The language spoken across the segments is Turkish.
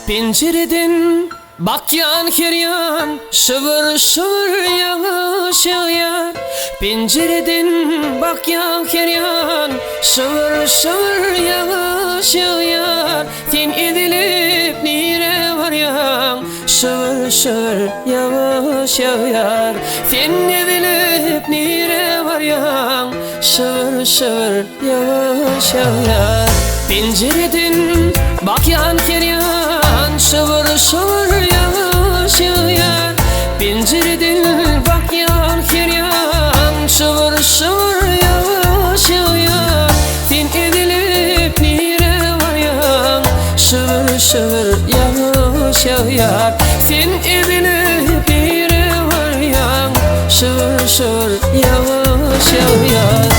Pencereden bakyan her yan şıvır şıvır yağış yağar. Pencereden bakyan her yan şıvır şıvır yağış yağar. Sen edilip nire varyan şıvır şıvır yağış yağar. Sen edilip nire varyan şıvır şıvır yağış yağar. Pencereden bakyan her yan şıvır şıvır yağış yağar. Pencereden bakyan her yan şıvır şıvır yağış yağar. Sen edilip nire varyan şıvır şıvır yağış yağar. Sen edilip nire varyan şıvır şıvır yağış yağar.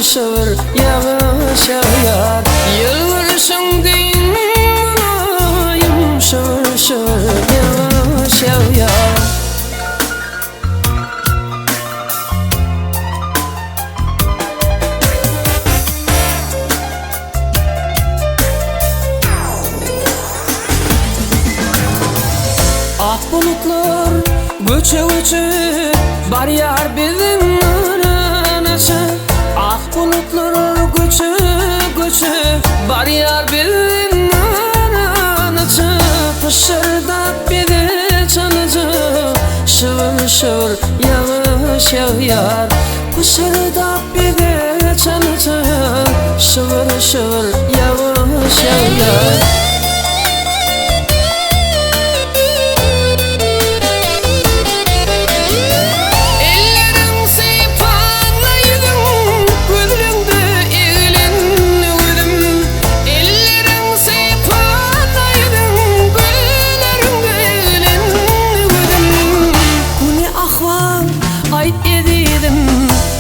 Şıvır yağış yağar. Yılvırışın deyin bulayım. Şıvır şıvır yağış yağar. Ak bulutlar göçe göçe bar yar bizim anası. Ak bulutlar göçe göçe bar yar bizim anası. Pışırdap bide çalıcı şıvır şıvır yağış yağar. Pışırdap bide çalıcı şıvır şıvır yağış yağar.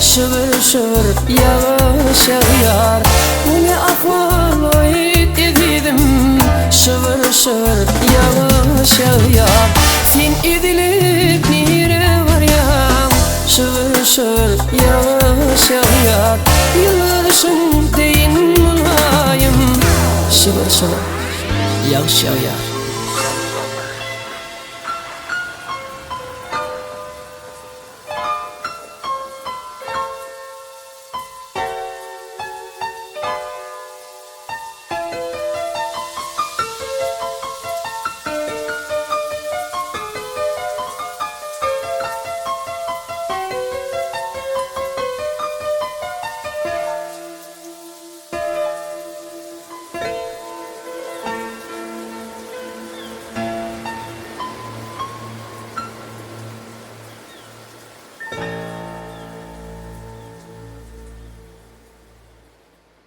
Şıvır şıvır yağış yağar. Bu ne ahval ait ededim. Şıvır şıvır yağış yağar. Sen edilip nire varyan şıvır şıvır yağış yağar. Yılışın deyin mulayım şıvır şıvır yağış yağar.